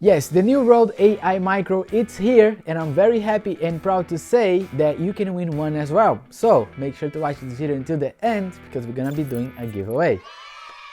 Yes, the new Rode AI Micro, it's here, and I'm very happy and proud to say that you can win one as well. So make sure to watch this video until the end because we're gonna be doing a giveaway.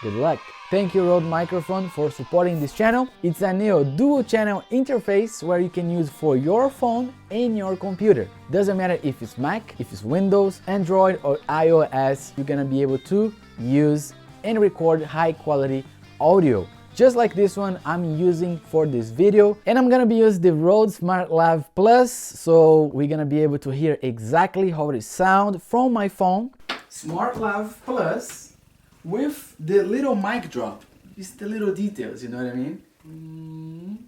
Good luck! Thank you Rode Microphone for supporting this channel. It's a new dual channel interface where you can use for your phone and your computer. Doesn't matter if it's Mac, if it's Windows, Android or iOS, you're gonna be able to use and record high quality audio. Just like this one I'm using for this video, and I'm gonna be using the Rode SmartLav Plus, so we're gonna be able to hear exactly how it sounds from my phone. SmartLav Plus with the little mic drop. It's the little details, you know what I mean?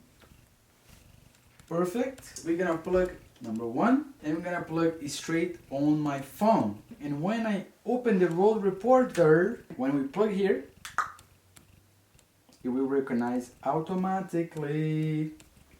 Perfect. We're gonna plug number one, and we're gonna plug it straight on my phone. And when I open the Rode Reporter, when we plug here, it will recognize automatically.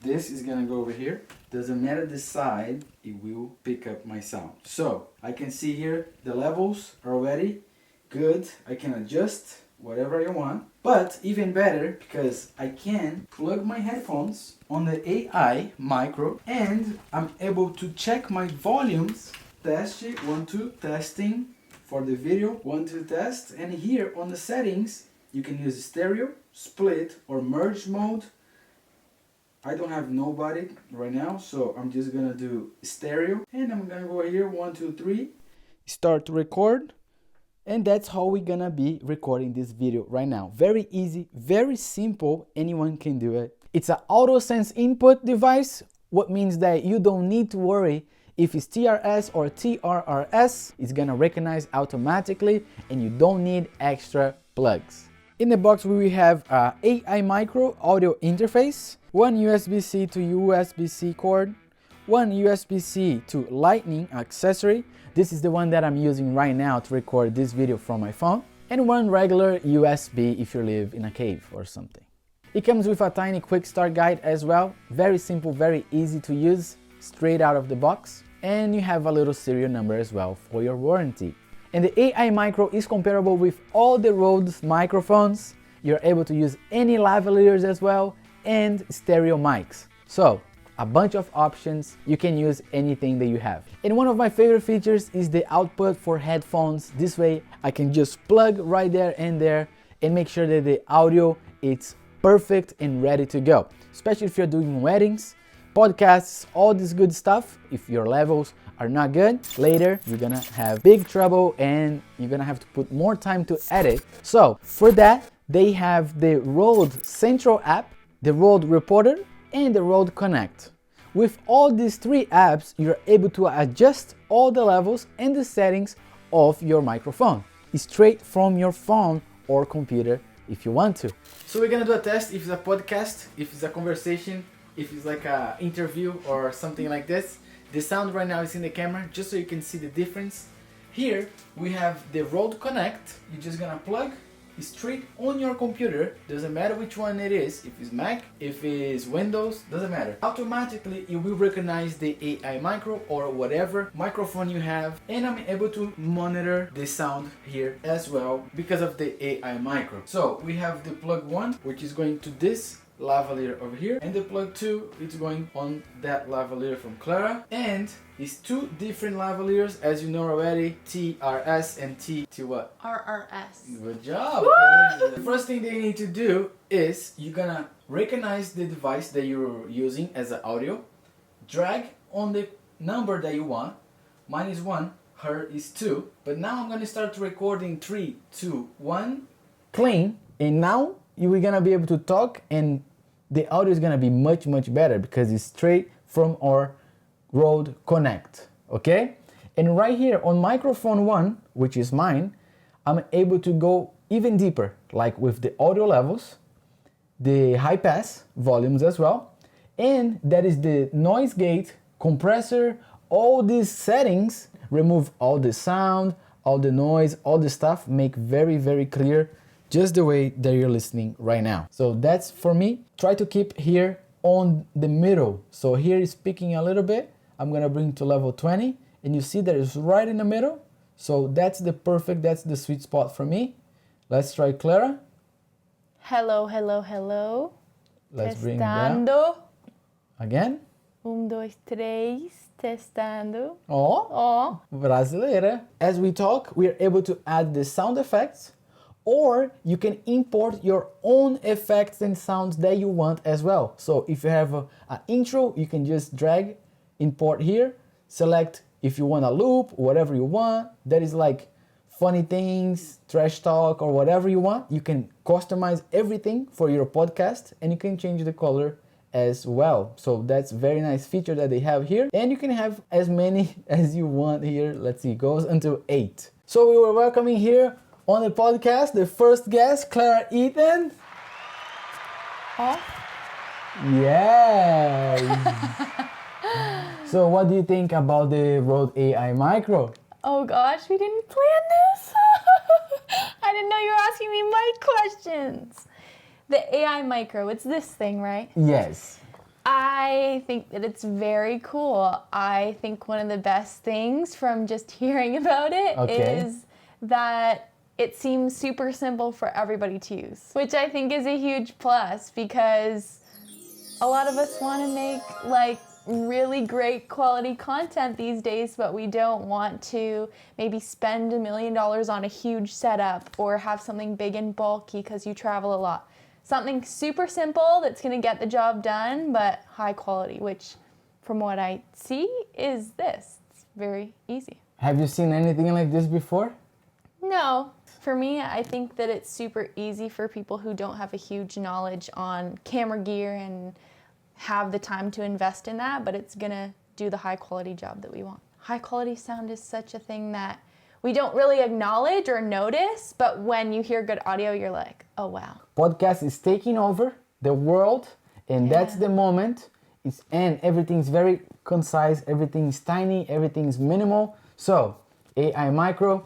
This is gonna go over here. Doesn't matter the side, it will pick up my sound. So I can see here the levels are already good. I can adjust whatever I want. But even better, because I can plug my headphones on the AI Micro and I'm able to check my volumes. Test it, 1, 2, testing for the video, 1, 2, test. And here on the settings, you can use stereo, split or merge mode. I don't have nobody right now, so I'm just gonna do stereo. And I'm gonna go here, 1, 2, 3. Start to record. And that's how we're gonna be recording this video right now. Very easy, very simple, anyone can do it. It's an auto sense input device, what means that you don't need to worry if it's TRS or TRRS. It's gonna recognize automatically and you don't need extra plugs. In the box we have a AI Micro audio interface, one USB-C to USB-C cord, one USB-C to Lightning accessory. This is the one that I'm using right now to record this video from my phone, and one regular USB if you live in a cave or something. It comes with a tiny quick start guide as well, very simple, very easy to use, straight out of the box, and you have a little serial number as well for your warranty. And the AI Micro is comparable with all the Rode microphones. You're able to use any lavaliers as well and stereo mics. So a bunch of options, you can use anything that you have. And one of my favorite features is the output for headphones. This way I can just plug right there and make sure that the audio is perfect and ready to go. Especially if you're doing weddings, podcasts, all this good stuff. If your levels are not good, later you're gonna have big trouble and you're gonna have to put more time to edit. So for that, they have the Rode Central app, the Rode Reporter, and the Rode Connect. With all these three apps, you're able to adjust all the levels and the settings of your microphone straight from your phone or computer if you want to. So we're gonna do a test if it's a podcast, if it's a conversation, if it's like an interview or something like this. The sound right now is in the camera, just so you can see the difference. Here we have the Rode Connect. You're just gonna plug straight on your computer. Doesn't matter which one it is, if it's Mac, if it's Windows, doesn't matter. Automatically it will recognize the AI Micro or whatever microphone you have, and I'm able to monitor the sound here as well because of the AI Micro. So we have the plug 1, which is going to this lavalier over here, and the plug 2 it's going on that lavalier from Clara, and it's two different lavaliers as you know already, TRS and T what? RRS. Good job. The first thing they need to do is you're gonna recognize the device that you're using as an audio, drag on the number that you want. Mine is 1, her is 2, but now I'm gonna start recording 3, 2, 1, clean, and now you're gonna be able to talk and the audio is gonna be much better because it's straight from our Rode Connect, okay? And right here on microphone 1, which is mine, I'm able to go even deeper, like with the audio levels, the high pass volumes as well, and that is the noise gate, compressor, all these settings, remove all the sound, all the noise, all the stuff, make very clear, just the way that you're listening right now. So that's for me. Try to keep here on the middle. So here is speaking a little bit. I'm gonna bring to level 20, and you see that it's right in the middle. So that's the sweet spot for me. Let's try Clara. Hello, hello, hello. Let's bring it down. Testando. Again. 1, 2, 3. Testando. Oh, brasileira. As we talk, we are able to add the sound effects, or you can import your own effects and sounds that you want as well. So if you have an intro, you can just drag, import here, select if you want a loop, whatever you want. That is like funny things, trash talk, or whatever you want. You can customize everything for your podcast, and you can change the color as well. So that's a very nice feature that they have here, and you can have as many as you want here. Let's see, it goes until 8. So we were welcoming here on the podcast the first guest, Clara Ethan. Oh. Yes. So what do you think about the Rode AI Micro? Oh gosh, we didn't plan this. I didn't know you were asking me my questions. The AI Micro, it's this thing, right? Yes. I think that it's very cool. I think one of the best things from just hearing about it is that it seems super simple for everybody to use, which I think is a huge plus, because a lot of us want to make like really great quality content these days, but we don't want to maybe spend $1 million on a huge setup or have something big and bulky because you travel a lot. Something super simple that's going to get the job done, but high quality, which from what I see is this. It's very easy. Have you seen anything like this before? No. For me, I think that it's super easy for people who don't have a huge knowledge on camera gear and have the time to invest in that, but it's going to do the high quality job that we want. High quality sound is such a thing that we don't really acknowledge or notice, but when you hear good audio, you're like, oh wow. Podcast is taking over the world, and that's the moment. And everything's very concise, everything's tiny, everything's minimal. So AI Micro,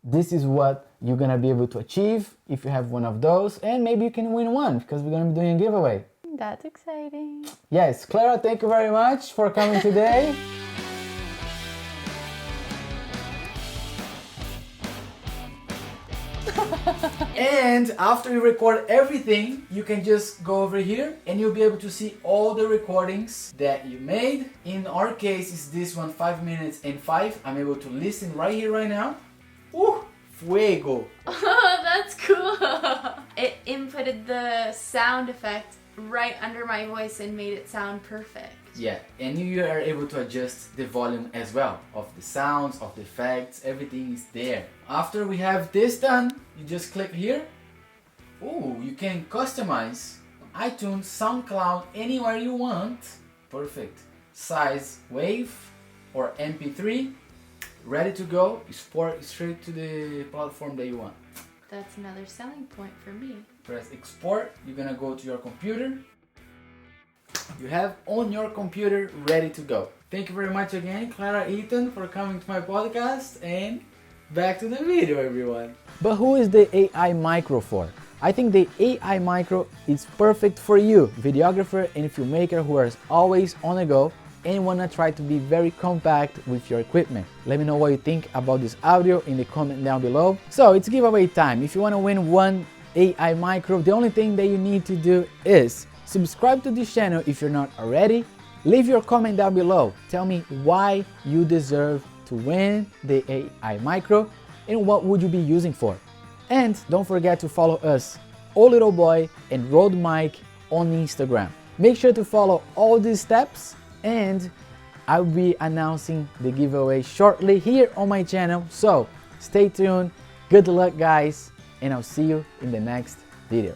this is what you're gonna be able to achieve if you have one of those, and maybe you can win one because we're gonna be doing a giveaway. That's exciting. Yes, Clara, thank you very much for coming today. And after you record everything, you can just go over here and you'll be able to see all the recordings that you made. In our case, it's this one, 5 minutes and 5. I'm able to listen right here, right now. Ooh, fuego. Oh, that's cool. It inputted the sound effect right under my voice and made it sound perfect. Yeah, and you are able to adjust the volume as well of the sounds, of the effects, everything is there. After we have this done, you just click here. Ooh, you can customize iTunes, SoundCloud, anywhere you want. Perfect. Size wave or MP3, ready to go. Export straight to the platform that you want. That's another selling point for me. Press export, you're gonna go to your computer. You have on your computer ready to go. Thank you very much again, Clara Ethan, for coming to my podcast, and back to the video, everyone. But who is the AI Micro for? I think the AI Micro is perfect for you, videographer and filmmaker who are always on the go and wanna try to be very compact with your equipment. Let me know what you think about this audio in the comment down below. So it's giveaway time. If you wanna win one AI Micro, the only thing that you need to do is subscribe to this channel if you're not already. Leave your comment down below. Tell me why you deserve to win the AI Micro and what would you be using for. And don't forget to follow us, Oh Little Boy and Rode Mic on Instagram. Make sure to follow all these steps, and I'll be announcing the giveaway shortly here on my channel. So stay tuned. Good luck, guys, and I'll see you in the next video.